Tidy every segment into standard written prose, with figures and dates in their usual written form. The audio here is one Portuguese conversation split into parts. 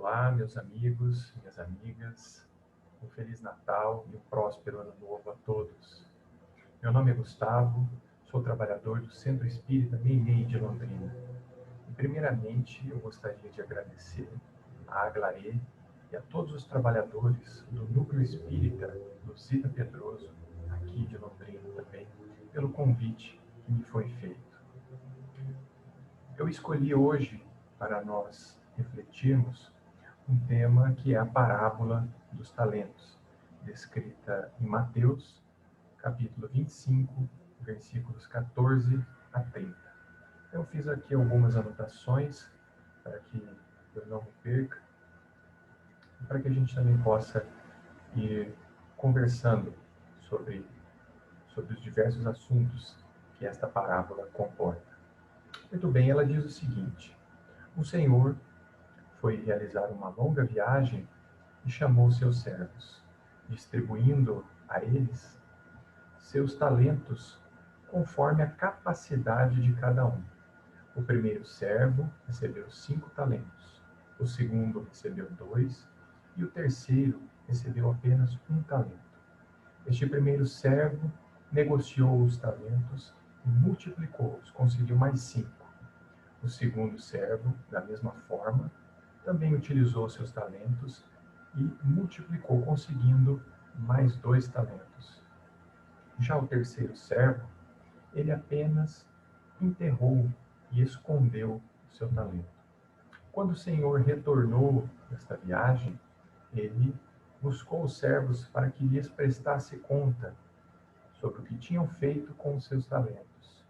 Olá, meus amigos, minhas amigas. Um Feliz Natal e um próspero Ano Novo a todos. Meu nome é Gustavo, sou trabalhador do Centro Espírita Meimei de Londrina. E, primeiramente, eu gostaria de agradecer a Aglaê e a todos os trabalhadores do Núcleo Espírita Luzita Pedroso, aqui de Londrina também, pelo convite que me foi feito. Eu escolhi hoje, para nós refletirmos, um tema que é a parábola dos talentos, descrita em Mateus, capítulo 25, versículos 14 a 30. Eu fiz aqui algumas anotações para que eu não me perca, e para que a gente também possa ir conversando sobre os diversos assuntos que esta parábola comporta. Muito bem, ela diz o seguinte: o Senhor foi realizar uma longa viagem e chamou seus servos, distribuindo a eles seus talentos conforme a capacidade de cada um. O primeiro servo recebeu 5 talentos, o segundo recebeu 2 e o terceiro recebeu apenas 1 talento. Este primeiro servo negociou os talentos e multiplicou-os, conseguiu mais 5. O segundo servo, da mesma forma, também utilizou seus talentos e multiplicou, conseguindo mais 2 talentos. Já o terceiro servo, ele apenas enterrou e escondeu o seu talento. Quando o Senhor retornou desta viagem, ele buscou os servos para que lhes prestasse conta sobre o que tinham feito com os seus talentos.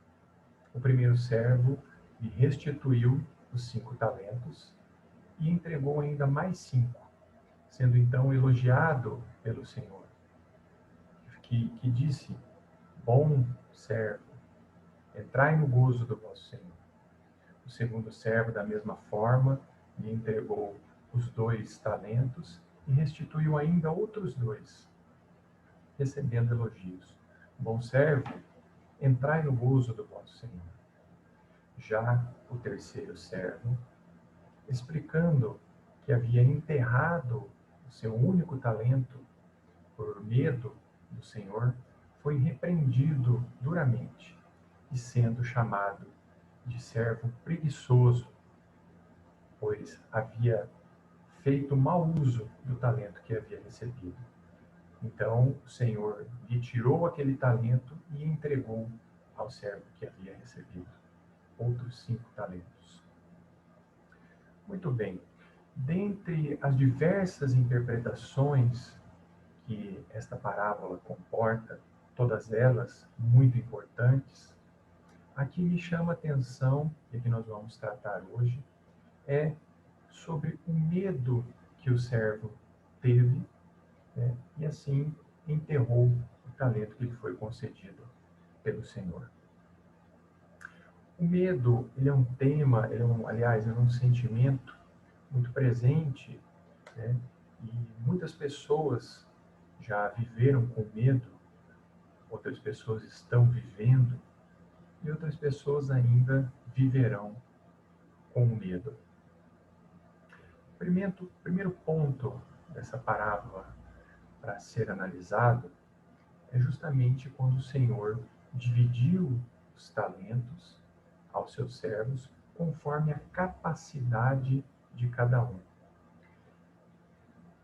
O primeiro servo lhe restituiu os 5 talentos e entregou ainda mais 5, sendo então elogiado pelo Senhor, que disse: bom servo, entrai no gozo do vosso Senhor. O segundo servo, da mesma forma, lhe entregou os 2 talentos e restituiu ainda outros 2, recebendo elogios. Bom servo, entrai no gozo do vosso Senhor. Já o terceiro servo, explicando que havia enterrado o seu único talento por medo do Senhor, foi repreendido duramente e sendo chamado de servo preguiçoso, pois havia feito mau uso do talento que havia recebido. Então o Senhor lhe tirou aquele talento e entregou ao servo que havia recebido outros 5 talentos. Muito bem. Dentre as diversas interpretações que esta parábola comporta, todas elas muito importantes, a que me chama a atenção, e que nós vamos tratar hoje, é sobre o medo que o servo teve, né, e assim enterrou o talento que lhe foi concedido pelo Senhor. O medo, ele é um tema, aliás, é um sentimento muito presente, né, e muitas pessoas já viveram com medo, outras pessoas estão vivendo e outras pessoas ainda viverão com medo. O primeiro ponto dessa parábola para ser analisado é justamente quando o Senhor dividiu os talentos aos seus servos conforme a capacidade de cada um.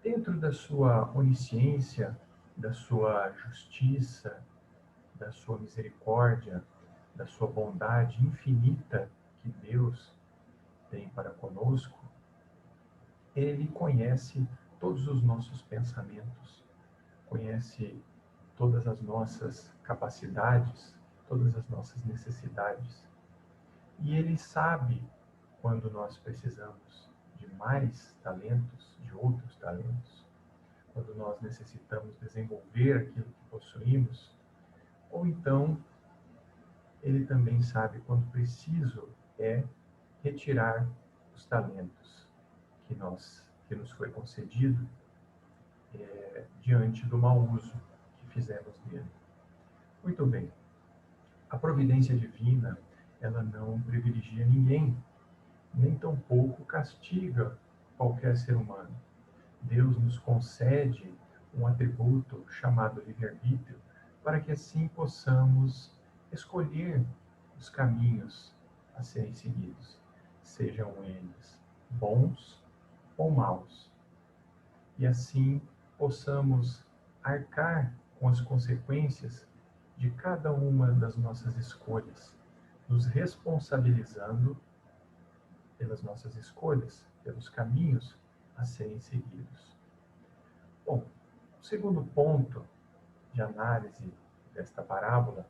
Dentro da sua onisciência, da sua justiça, da sua misericórdia, da sua bondade infinita que Deus tem para conosco, Ele conhece todos os nossos pensamentos, conhece todas as nossas capacidades, todas as nossas necessidades. E Ele sabe quando nós precisamos de mais talentos, de outros talentos, quando nós necessitamos desenvolver aquilo que possuímos, ou então Ele também sabe quando preciso é retirar os talentos que nos foi concedido diante do mau uso que fizemos dele. Muito bem. A providência divina, ela não privilegia ninguém, nem tampouco castiga qualquer ser humano. Deus nos concede um atributo chamado livre-arbítrio para que assim possamos escolher os caminhos a serem seguidos, sejam eles bons ou maus. E assim possamos arcar com as consequências de cada uma das nossas escolhas, nos responsabilizando pelas nossas escolhas, pelos caminhos a serem seguidos. Bom, o segundo ponto de análise desta parábola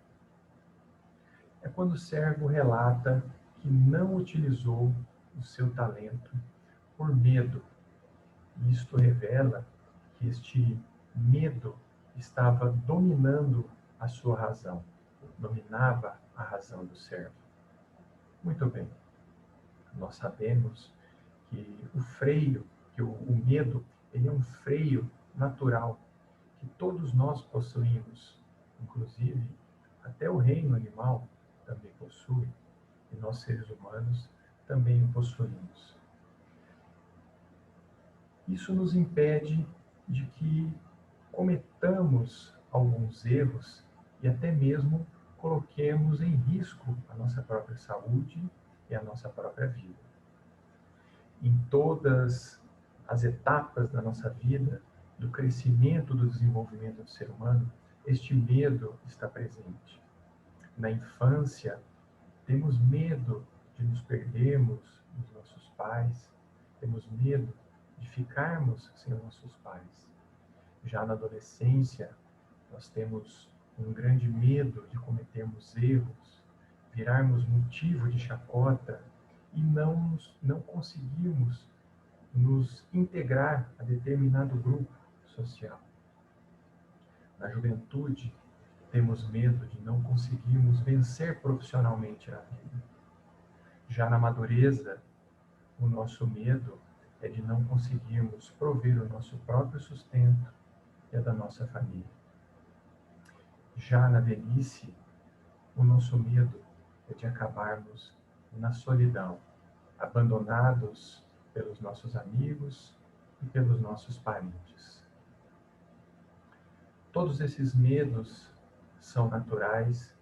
é quando o servo relata que não utilizou o seu talento por medo. Isto revela que este medo estava dominando a sua razão, dominava a razão do servo. Muito bem, nós sabemos que o freio, que o medo, ele é um freio natural que todos nós possuímos, inclusive até o reino animal também possui, e nós seres humanos também o possuímos. Isso nos impede de que cometamos alguns erros e até mesmo coloquemos em risco a nossa própria saúde e a nossa própria vida. Em todas as etapas da nossa vida, do crescimento, do desenvolvimento do ser humano, este medo está presente. Na infância, temos medo de nos perdermos dos nossos pais, temos medo de ficarmos sem nossos pais. Já na adolescência, nós temos um grande medo de cometermos erros, virarmos motivo de chacota e não conseguirmos nos integrar a determinado grupo social. Na juventude, temos medo de não conseguirmos vencer profissionalmente na vida. Já na madureza, o nosso medo é de não conseguirmos prover o nosso próprio sustento e a da nossa família. Já na velhice, o nosso medo é de acabarmos na solidão, abandonados pelos nossos amigos e pelos nossos parentes. Todos esses medos são naturais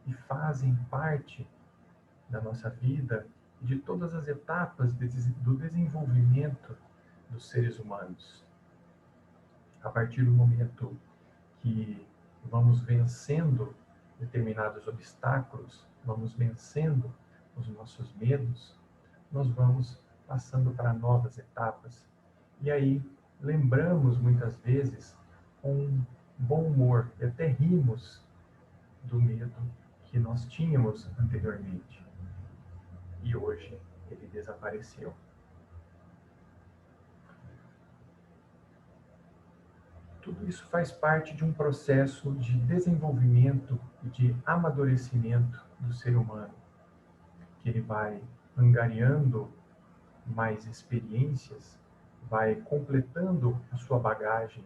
e fazem parte da nossa vida e de todas as etapas do desenvolvimento dos seres humanos. A partir do momento que vamos vencendo determinados obstáculos, vamos vencendo os nossos medos, nós vamos passando para novas etapas. E aí lembramos muitas vezes com bom humor e até rimos do medo que nós tínhamos anteriormente. E hoje ele desapareceu. Tudo isso faz parte de um processo de desenvolvimento e de amadurecimento do ser humano, que ele vai angariando mais experiências, vai completando a sua bagagem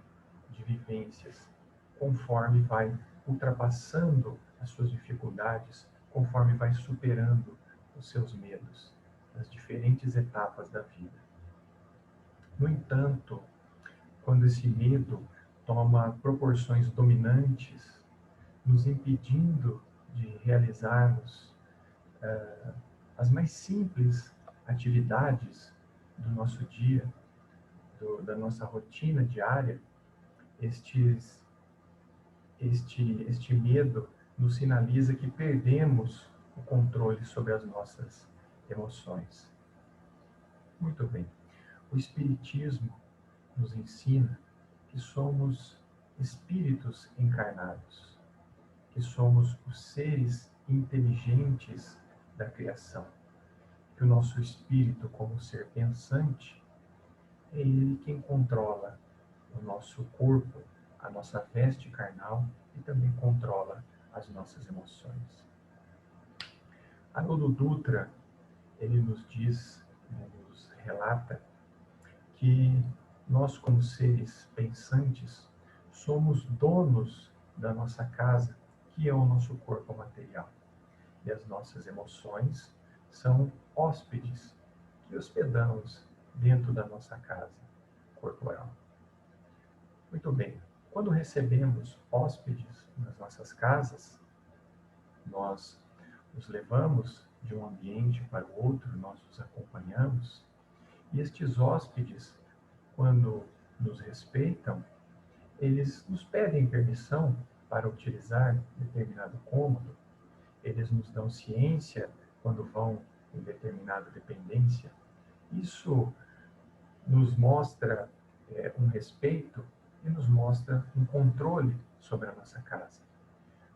de vivências, conforme vai ultrapassando as suas dificuldades, conforme vai superando os seus medos, nas diferentes etapas da vida. No entanto, quando esse medo toma proporções dominantes, nos impedindo de realizarmos as mais simples atividades do nosso dia, da nossa rotina diária, este medo nos sinaliza que perdemos o controle sobre as nossas emoções. Muito bem. O Espiritismo nos ensina que somos espíritos encarnados, que somos os seres inteligentes da criação, que o nosso espírito, como ser pensante, é ele quem controla o nosso corpo, a nossa veste carnal e também controla as nossas emoções. Haroldo Dutra, ele nos diz, nos relata, que nós, como seres pensantes, somos donos da nossa casa, que é o nosso corpo material. E as nossas emoções são hóspedes que hospedamos dentro da nossa casa corporal. Muito bem. Quando recebemos hóspedes nas nossas casas, nós os levamos de um ambiente para o outro, nós os acompanhamos, e estes hóspedes, quando nos respeitam, eles nos pedem permissão para utilizar determinado cômodo, eles nos dão ciência quando vão em determinada dependência. Isso nos mostra um respeito e nos mostra um controle sobre a nossa casa.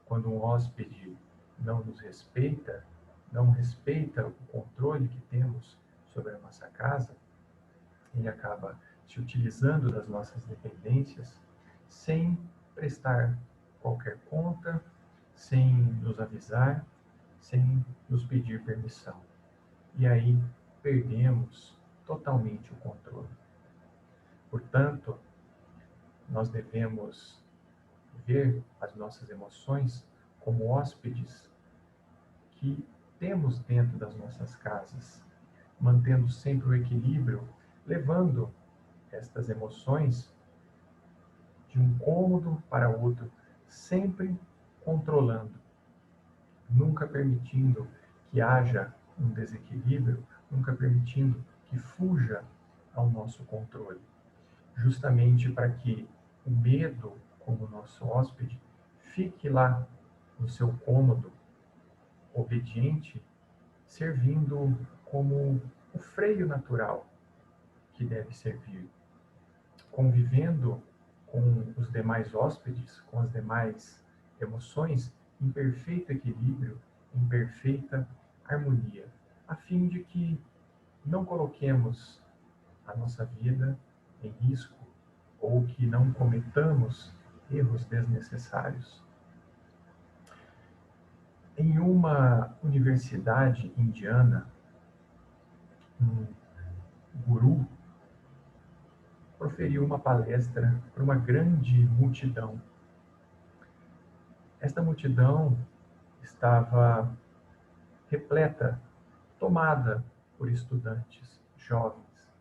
Quando um hóspede não nos respeita, não respeita o controle que temos sobre a nossa casa, ele acaba se utilizando das nossas dependências sem prestar qualquer conta, sem nos avisar, sem nos pedir permissão. E aí perdemos totalmente o controle. Portanto, nós devemos ver as nossas emoções como hóspedes que temos dentro das nossas casas, mantendo sempre o equilíbrio, levando estas emoções de um cômodo para outro, sempre controlando, nunca permitindo que haja um desequilíbrio, nunca permitindo que fuja ao nosso controle, justamente para que o medo, como nosso hóspede, fique lá no seu cômodo, obediente, servindo como o freio natural que deve servir, convivendo com os demais hóspedes, com as demais emoções, em perfeito equilíbrio, em perfeita harmonia, a fim de que não coloquemos a nossa vida em risco ou que não cometamos erros desnecessários. Em uma universidade indiana, um guru proferiu uma palestra para uma grande multidão. Esta multidão estava repleta, tomada por estudantes jovens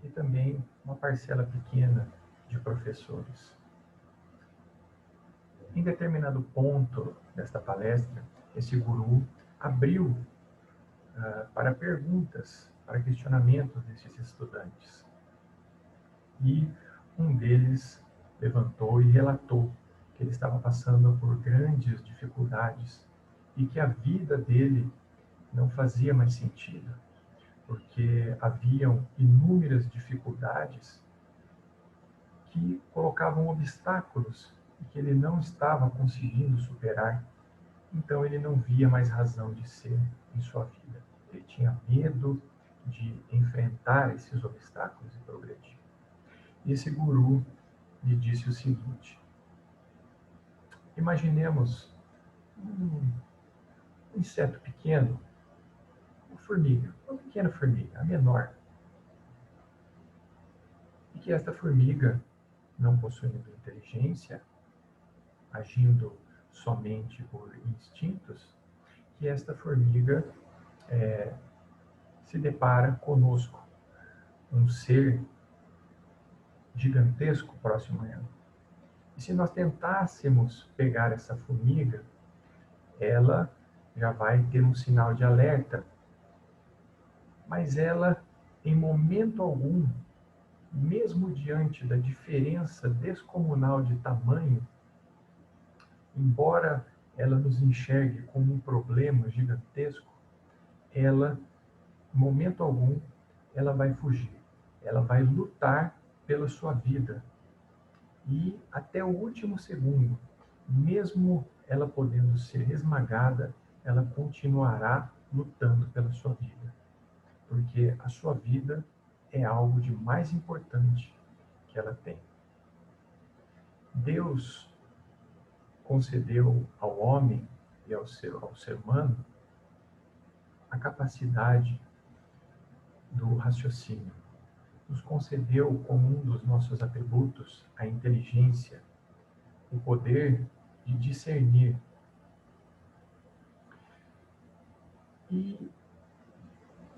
e também uma parcela pequena de professores. Em determinado ponto desta palestra, esse guru abriu para perguntas, para questionamentos desses estudantes. E um deles levantou e relatou que ele estava passando por grandes dificuldades e que a vida dele não fazia mais sentido, porque haviam inúmeras dificuldades que colocavam obstáculos e que ele não estava conseguindo superar. Então ele não via mais razão de ser em sua vida. Ele tinha medo de enfrentar esses obstáculos e progredir. E esse guru lhe disse o seguinte: imaginemos um inseto pequeno, uma formiga, uma pequena formiga, a menor. E que esta formiga, não possuindo inteligência, agindo somente por instintos, que esta formiga se depara conosco, um ser gigantesco próximo a ela. E se nós tentássemos pegar essa formiga, ela já vai ter um sinal de alerta, mas ela, em momento algum, mesmo diante da diferença descomunal de tamanho, embora ela nos enxergue como um problema gigantesco, ela, em momento algum, ela vai fugir. Ela vai lutar pela sua vida. E até o último segundo, mesmo ela podendo ser esmagada, ela continuará lutando pela sua vida. Porque a sua vida é algo de mais importante que ela tem. Deus concedeu ao homem e ao ser humano a capacidade do raciocínio. Nos concedeu como um dos nossos atributos a inteligência, o poder de discernir. E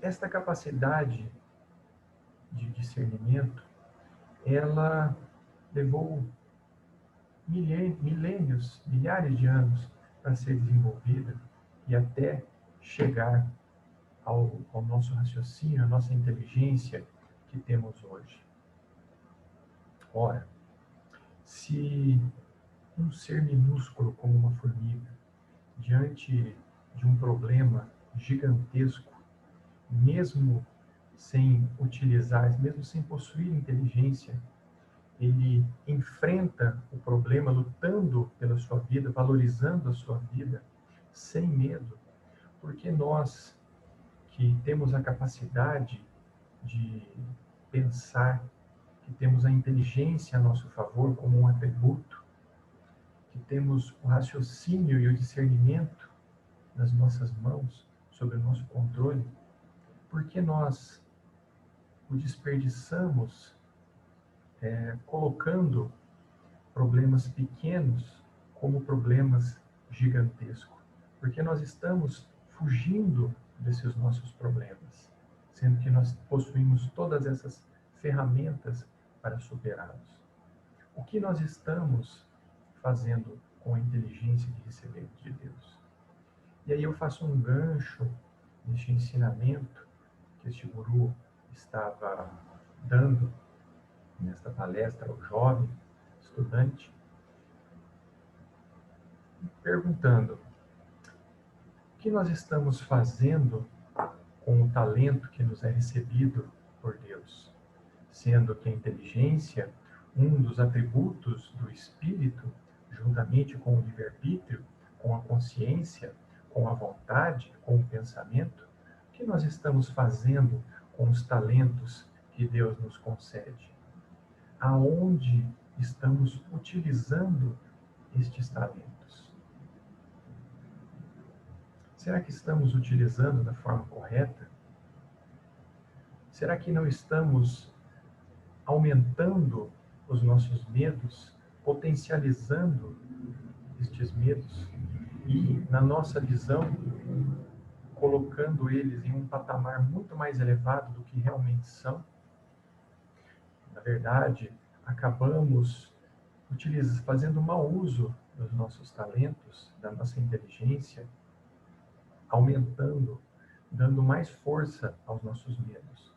esta capacidade de discernimento, ela levou milênios, milhares de anos para ser desenvolvida e até chegar ao nosso raciocínio, à nossa inteligência que temos hoje. Ora, se um ser minúsculo como uma formiga, diante de um problema gigantesco, mesmo sem utilizar, mesmo sem possuir inteligência, ele enfrenta o problema lutando pela sua vida, valorizando a sua vida, sem medo, porque nós que temos a capacidade de pensar, que temos a inteligência a nosso favor como um atributo, que temos o raciocínio e o discernimento nas nossas mãos, sob o nosso controle, por que nós o desperdiçamos colocando problemas pequenos como problemas gigantescos? Porque nós estamos fugindo desses nossos problemas, sendo que nós possuímos todas essas ferramentas para superá-los. O que nós estamos fazendo com a inteligência que recebemos de Deus? E aí eu faço um gancho neste ensinamento que este guru estava dando nesta palestra ao jovem estudante, perguntando: o que nós estamos fazendo com o talento que nos é recebido por Deus? Sendo que a inteligência, um dos atributos do espírito, juntamente com o livre-arbítrio, com a consciência, com a vontade, com o pensamento, o que nós estamos fazendo com os talentos que Deus nos concede? Aonde estamos utilizando estes talentos? Será que estamos utilizando da forma correta? Será que não estamos aumentando os nossos medos, potencializando estes medos e, na nossa visão, colocando eles em um patamar muito mais elevado do que realmente são? Na verdade, acabamos fazendo mau uso dos nossos talentos, da nossa inteligência, aumentando, dando mais força aos nossos medos.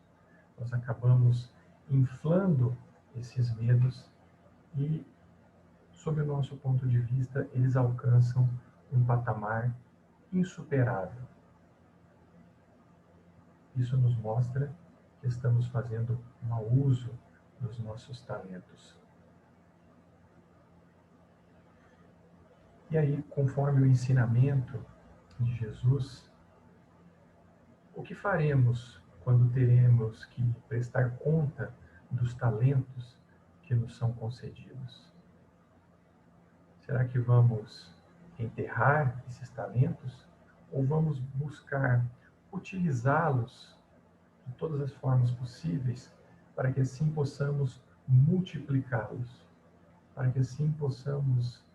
Nós acabamos inflando esses medos e, sob o nosso ponto de vista, eles alcançam um patamar insuperável. Isso nos mostra que estamos fazendo mau uso dos nossos talentos. E aí, conforme o ensinamento de Jesus, o que faremos quando teremos que prestar conta dos talentos que nos são concedidos? Será que vamos enterrar esses talentos ou vamos buscar utilizá-los de todas as formas possíveis para que assim possamos multiplicá-los, para que assim possamos,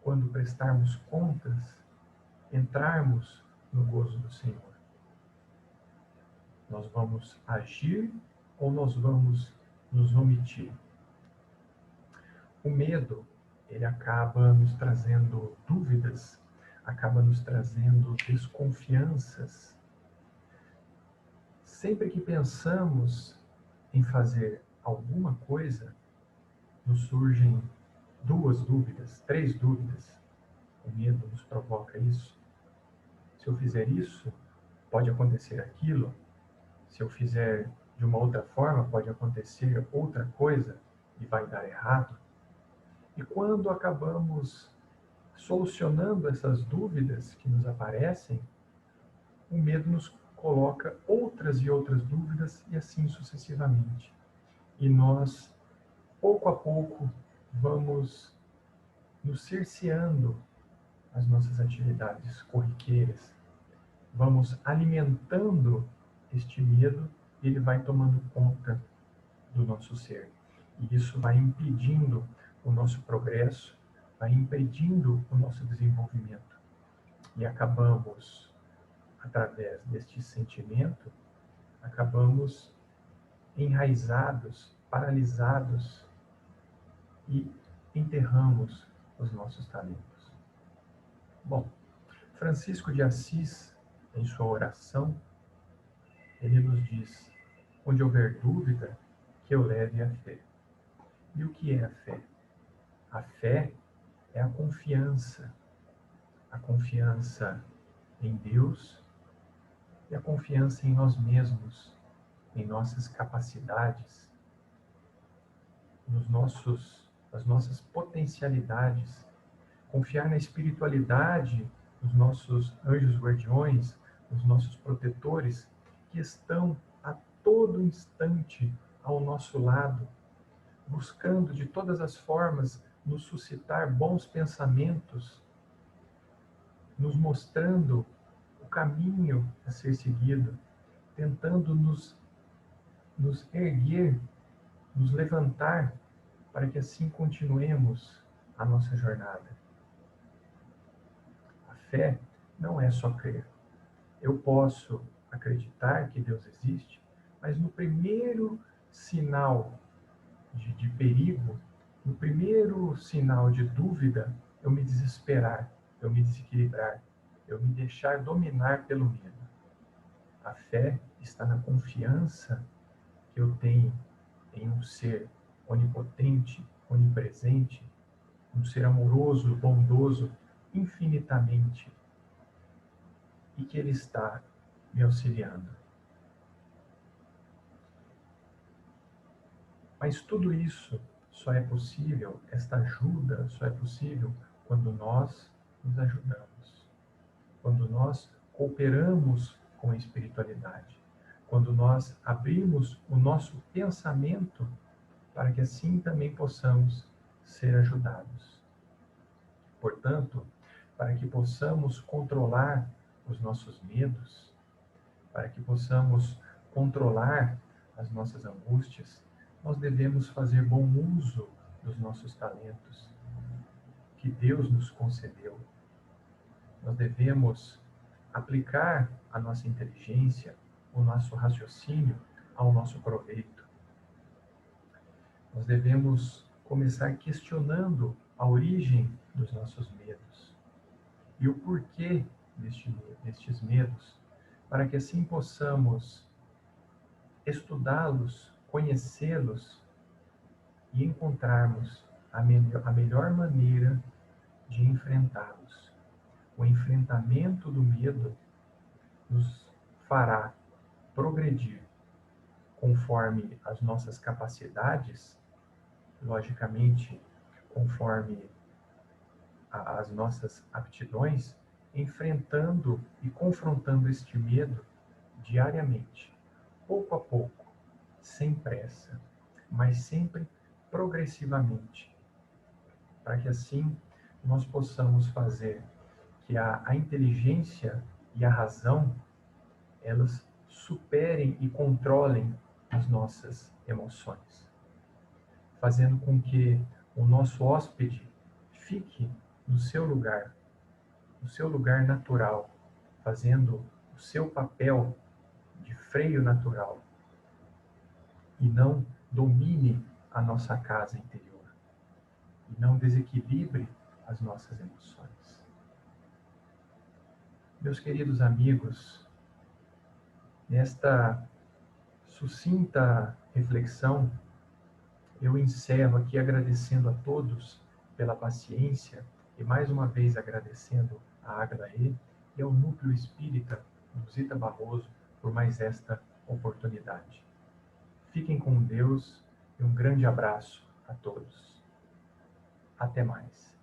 quando prestarmos contas, entrarmos no gozo do Senhor? Nós vamos agir ou nós vamos nos omitir? O medo, ele acaba nos trazendo dúvidas, acaba nos trazendo desconfianças. Sempre que pensamos em fazer alguma coisa, nos surgem 2 dúvidas, 3 dúvidas. O medo nos provoca isso. Se eu fizer isso, pode acontecer aquilo. Se eu fizer de uma outra forma, pode acontecer outra coisa e vai dar errado. E quando acabamos solucionando essas dúvidas que nos aparecem, o medo nos coloca outras e outras dúvidas e assim sucessivamente. E nós, pouco a pouco, vamos nos cerceando as nossas atividades corriqueiras. Vamos alimentando este medo e ele vai tomando conta do nosso ser. E isso vai impedindo o nosso progresso, vai impedindo o nosso desenvolvimento. E acabamos, através deste sentimento, acabamos enraizados, paralisados e enterramos os nossos talentos. Bom, Francisco de Assis, em sua oração, ele nos diz: onde houver dúvida, que eu leve a fé. E o que é a fé? A fé é a confiança em Deus e a confiança em nós mesmos, em nossas capacidades, nas nossas potencialidades, confiar na espiritualidade dos nossos anjos guardiões, dos nossos protetores, que estão a todo instante ao nosso lado, buscando de todas as formas nos suscitar bons pensamentos, nos mostrando o caminho a ser seguido, tentando nos erguer, nos levantar, para que assim continuemos a nossa jornada. A fé não é só crer. Eu posso acreditar que Deus existe, mas no primeiro sinal de perigo, no primeiro sinal de dúvida, eu me desesperar, eu me desequilibrar, eu me deixar dominar pelo medo. A fé está na confiança que eu tenho em um ser onipotente, onipresente, um ser amoroso, bondoso, infinitamente, e que Ele está me auxiliando. Mas tudo isso só é possível, esta ajuda só é possível quando nós nos ajudamos, quando nós cooperamos com a espiritualidade, quando nós abrimos o nosso pensamento para que assim também possamos ser ajudados. Portanto, para que possamos controlar os nossos medos, para que possamos controlar as nossas angústias, nós devemos fazer bom uso dos nossos talentos que Deus nos concedeu. Nós devemos aplicar a nossa inteligência, o nosso raciocínio ao nosso proveito. Nós devemos começar questionando a origem dos nossos medos e o porquê destes medos, para que assim possamos estudá-los, conhecê-los e encontrarmos a melhor maneira de enfrentá-los. O enfrentamento do medo nos fará progredir conforme as nossas capacidades, logicamente, conforme as nossas aptidões, enfrentando e confrontando este medo diariamente, pouco a pouco, sem pressa, mas sempre progressivamente, para que assim nós possamos fazer que a inteligência e a razão, elas superem e controlem as nossas emoções, fazendo com que o nosso hóspede fique no seu lugar natural, fazendo o seu papel de freio natural e não domine a nossa casa interior e não desequilibre as nossas emoções. Meus queridos amigos, nesta sucinta reflexão, eu encerro aqui agradecendo a todos pela paciência e mais uma vez agradecendo a Aglaé e ao Núcleo Espírita Luzita Barroso por mais esta oportunidade. Fiquem com Deus e um grande abraço a todos. Até mais.